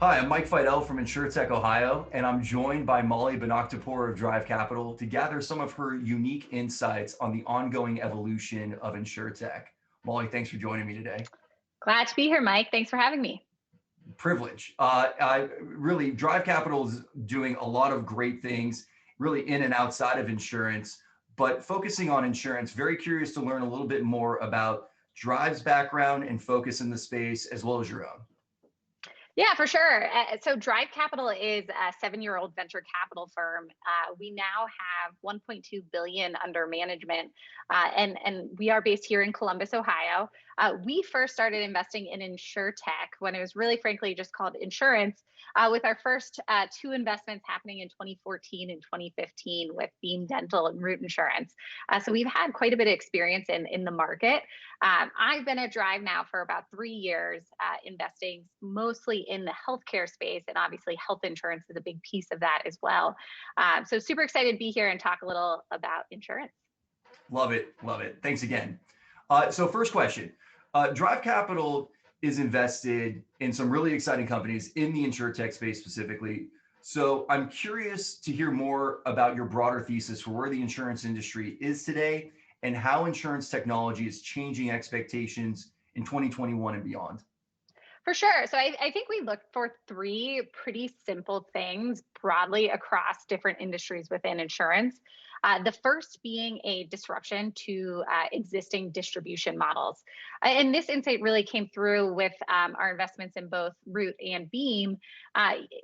Hi, I'm Mike Fidel from InsurTech, Ohio, and I'm joined by Molly Bonakdarpour of Drive Capital to gather some of her unique insights on the ongoing evolution of InsurTech. Molly, thanks for joining me today. Glad to be here, Mike. Thanks for having me. Privilege. I really, Drive Capital is doing a lot of great things, really in and outside of insurance, but focusing on insurance. Very curious to learn a little bit more about Drive's background and focus in the space, as well as your own. Yeah, for sure. So Drive Capital is a 7-year-old venture capital firm. We now have 1.2 billion under management, and we are based here in Columbus, Ohio. We first started investing in InsurTech when it was really, frankly, just called insurance, with our first two investments happening in 2014 and 2015 with Beam Dental and Root Insurance. So we've had quite a bit of experience in the market. I've been at Drive now for about 3 years, investing mostly in the healthcare space, and obviously health insurance is a big piece of that as well. So super excited to be here and talk a little about insurance. Love it. Love it. Thanks again. So first question, Drive Capital is invested in some really exciting companies in the InsurTech space specifically. So I'm curious to hear more about your broader thesis for where the insurance industry is today and how insurance technology is changing expectations in 2021 and beyond. For sure. So I think we look for three pretty simple things broadly across different industries within insurance. The first being a disruption to existing distribution models. And this insight really came through with our investments in both Root and Beam.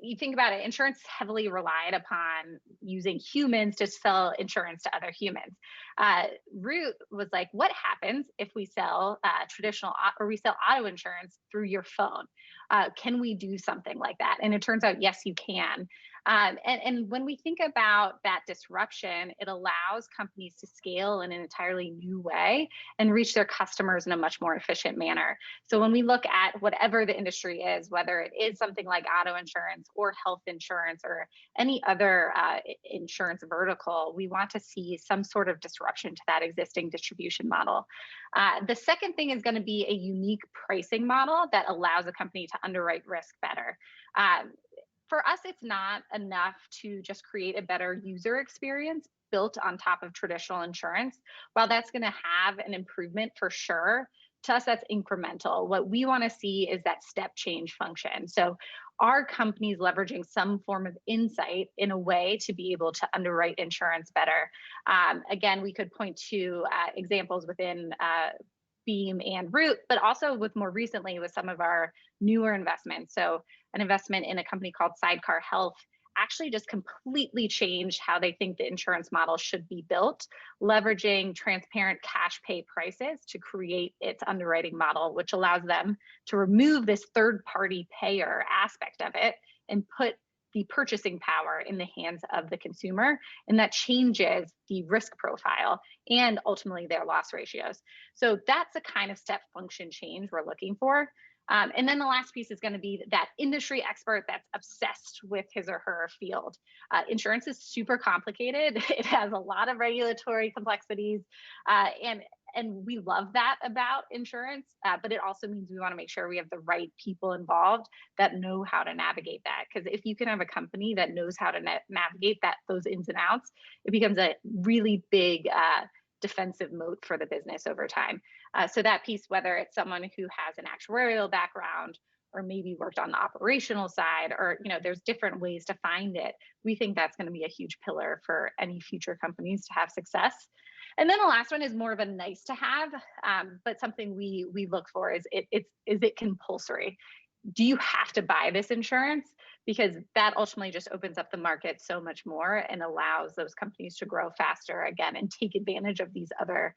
You think about it, insurance heavily relied upon using humans to sell insurance to other humans. Root was like, what happens if we sell traditional or we sell auto insurance through your phone? Can we do something like that? And it turns out, yes, you can. And when we think about that disruption, it allows companies to scale in an entirely new way and reach their customers in a much more efficient manner. So when we look at whatever the industry is, whether it is something like auto insurance or health insurance or any other insurance vertical, we want to see some sort of disruption to that existing distribution model. The second thing is going to be a unique pricing model that allows a company to underwrite risk better. For us, it's not enough to just create a better user experience built on top of traditional insurance. While that's going to have an improvement for sure, to us, that's incremental. What we want to see is that step change function. So are companies leveraging some form of insight in a way to be able to underwrite insurance better? Again, we could point to examples within Beam and Root, but also with more recently with some of our newer investments. So an investment in a company called Sidecar Health actually just completely changed how they think the insurance model should be built, leveraging transparent cash pay prices to create its underwriting model, which allows them to remove this third-party payer aspect of it and put the purchasing power in the hands of the consumer, and that changes the risk profile and ultimately their loss ratios. So that's the kind of step function change we're looking for. And then the last piece is going to be that industry expert that's obsessed with his or her field. Insurance is super complicated. It has a lot of regulatory complexities, and we love that about insurance, but it also means we want to make sure we have the right people involved that know how to navigate that. Because if you can have a company that knows how to navigate those ins and outs, it becomes a really big defensive moat for the business over time. So that piece, whether it's someone who has an actuarial background or maybe worked on the operational side, or there's different ways to find it, we think that's going to be a huge pillar for any future companies to have success. And then the last one is more of a nice to have, but something we look for is it compulsory? Do you have to buy this insurance? Because that ultimately just opens up the market so much more and allows those companies to grow faster again and take advantage of these other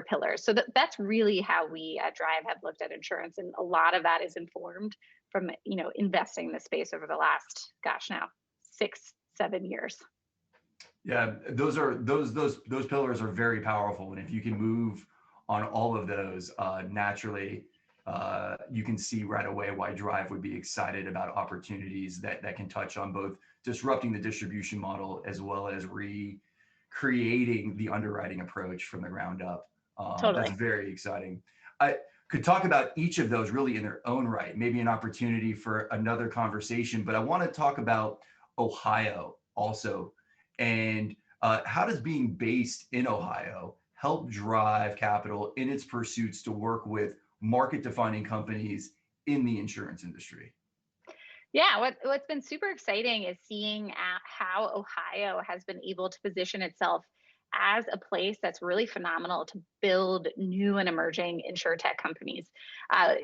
pillars. So that's really how we at Drive have looked at insurance, and a lot of that is informed from investing in the space over the last, now 6-7 years. Yeah, those pillars are very powerful, and if you can move on all of those naturally, you can see right away why Drive would be excited about opportunities that can touch on both disrupting the distribution model as well as recreating the underwriting approach from the ground up. Totally. That's very exciting. could talk about each of those really in their own right, maybe an opportunity for another conversation. But I want to talk about Ohio also. And how does being based in Ohio help drive capital in its pursuits to work with market defining companies in the insurance industry? Yeah, what's been super exciting is seeing how Ohio has been able to position itself as a place that's really phenomenal to build new and emerging insurtech companies.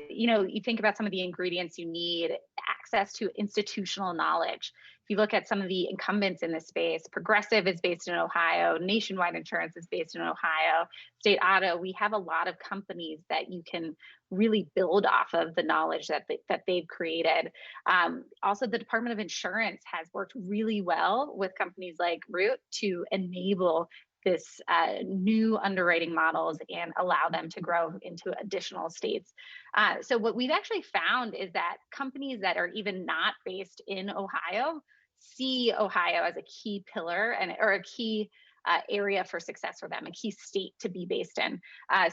You think about some of the ingredients you need: access to institutional knowledge. If you look at some of the incumbents in this space, Progressive is based in Ohio, Nationwide Insurance is based in Ohio, State Auto. We have a lot of companies that you can really build off of the knowledge that they've created. Also, the Department of Insurance has worked really well with companies like Root to enable this new underwriting models and allow them to grow into additional states. So what we've actually found is that companies that are even not based in Ohio see Ohio as a key pillar and or a key area for success for them, a key state to be based in.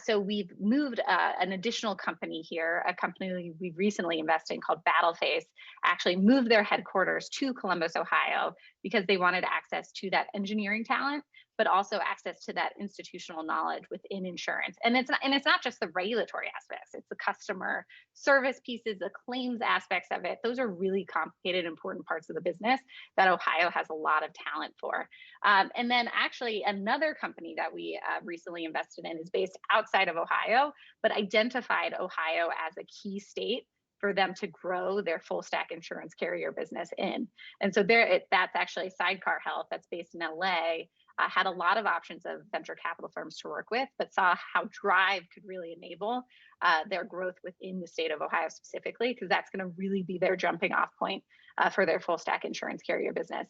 So we've moved an additional company here, a company we recently invested in called Battleface, actually moved their headquarters to Columbus, Ohio, because they wanted access to that engineering talent, but also access to that institutional knowledge within insurance. And it's not just the regulatory aspects; it's the customer service pieces, the claims aspects of it. Those are really complicated, important parts of the business that Ohio has a lot of talent for. And then actually another company that we recently invested in is based outside of Ohio, but identified Ohio as a key state for them to grow their full stack insurance carrier business in. And so that's actually Sidecar Health that's based in LA. Had a lot of options of venture capital firms to work with, but saw how Drive could really enable their growth within the state of Ohio specifically, because that's going to really be their jumping off point for their full stack insurance carrier business.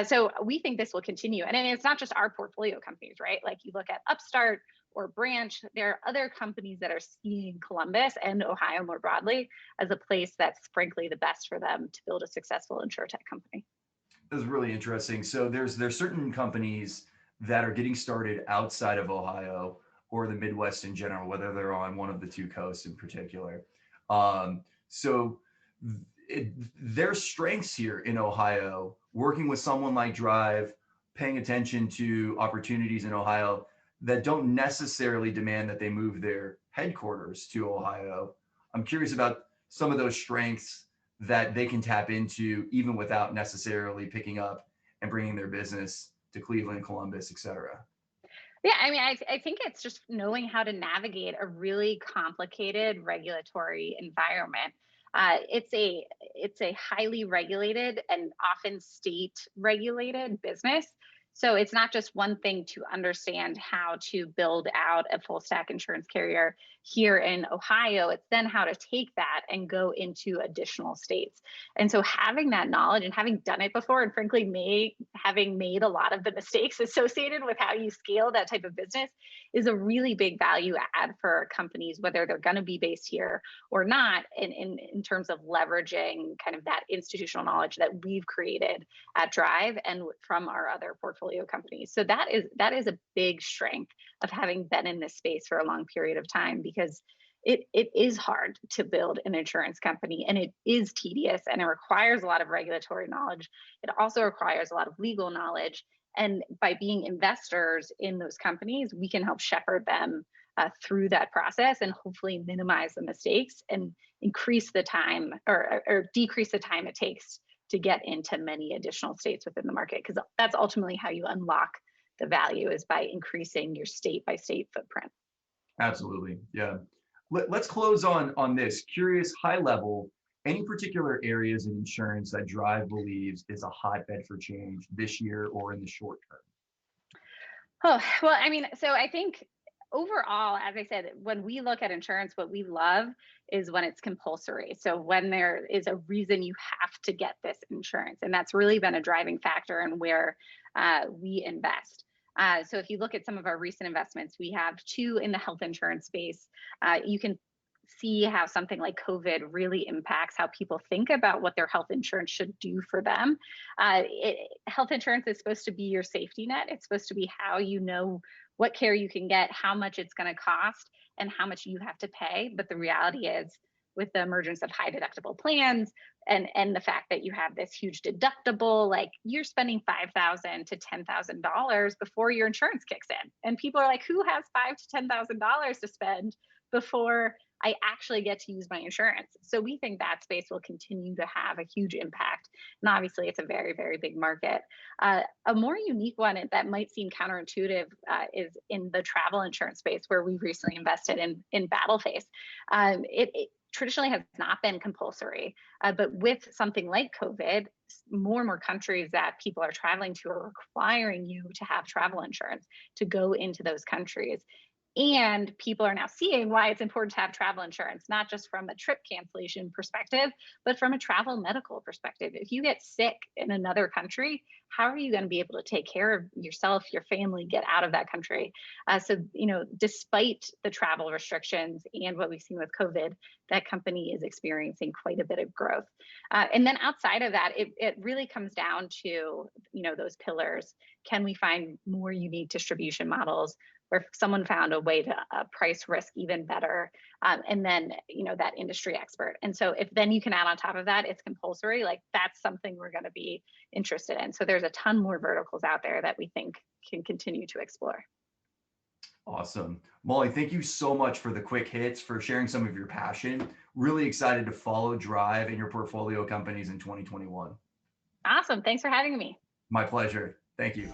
So we think this will continue. And it's not just our portfolio companies, right? Like you look at Upstart or Branch, there are other companies that are seeing Columbus and Ohio more broadly as a place that's frankly the best for them to build a successful insurtech company. This is really interesting. So there's certain companies that are getting started outside of Ohio or the Midwest in general, whether they're on one of the two coasts in particular. So their strengths here in Ohio, working with someone like Drive, paying attention to opportunities in Ohio that don't necessarily demand that they move their headquarters to Ohio. I'm curious about some of those strengths that they can tap into even without necessarily picking up and bringing their business to Cleveland, Columbus, et cetera. Yeah, I mean, I think it's just knowing how to navigate a really complicated regulatory environment. It's a highly regulated and often state regulated business. So it's not just one thing to understand how to build out a full stack insurance carrier here in Ohio. It's then how to take that and go into additional states. And so having that knowledge and having done it before, and frankly, having made a lot of the mistakes associated with how you scale that type of business, is a really big value add for companies, whether they're going to be based here or not, in terms of leveraging kind of that institutional knowledge that we've created at Drive and from our other portfolio companies. So that is a big strength of having been in this space for a long period of time, because it is hard to build an insurance company, and it is tedious, and it requires a lot of regulatory knowledge. It also requires a lot of legal knowledge. And by being investors in those companies, we can help shepherd them through that process and hopefully minimize the mistakes and increase the time or decrease the time it takes to get into many additional states within the market, because that's ultimately how you unlock the value, is by increasing your state by state footprint. Absolutely. Yeah. Let's close on this. Curious, high level, any particular areas in insurance that Drive believes is a hotbed for change this year or in the short term? Oh, well, I mean, so I think overall, as I said, when we look at insurance, what we love is when it's compulsory. So when there is a reason you have to get this insurance, and that's really been a driving factor in where we invest. So if you look at some of our recent investments, we have two in the health insurance space. You can see how something like COVID really impacts how people think about what their health insurance should do for them. Health insurance is supposed to be your safety net. It's supposed to be how you know what care you can get, how much it's going to cost, and how much you have to pay. But the reality is, with the emergence of high deductible plans and the fact that you have this huge deductible, like you're spending $5,000 to $10,000 before your insurance kicks in, and people are like, "Who has $5,000 to $10,000 to spend before I actually get to use my insurance?" So we think that space will continue to have a huge impact. And obviously, it's a very, very big market. A more unique one that might seem counterintuitive is in the travel insurance space, where we've recently invested in Battleface. It traditionally has not been compulsory, but with something like COVID, more and more countries that people are traveling to are requiring you to have travel insurance to go into those countries. And people are now seeing why it's important to have travel insurance, not just from a trip cancellation perspective, but from a travel medical perspective. If you get sick in another country, how are you going to be able to take care of yourself, your family, get out of that country? Despite the travel restrictions and what we've seen with COVID, that company is experiencing quite a bit of growth. And then outside of that, it really comes down to, those pillars. Can we find more unique distribution models where someone found a way to price risk even better, and then that industry expert? And so if then you can add on top of that, it's compulsory, like that's something we're going to be interested in. So there's a ton more verticals out there that we think can continue to explore. Awesome. Molly, thank you so much for the quick hits, for sharing some of your passion. Really excited to follow Drive and your portfolio companies in 2021. Awesome. Thanks for having me. My pleasure. Thank you.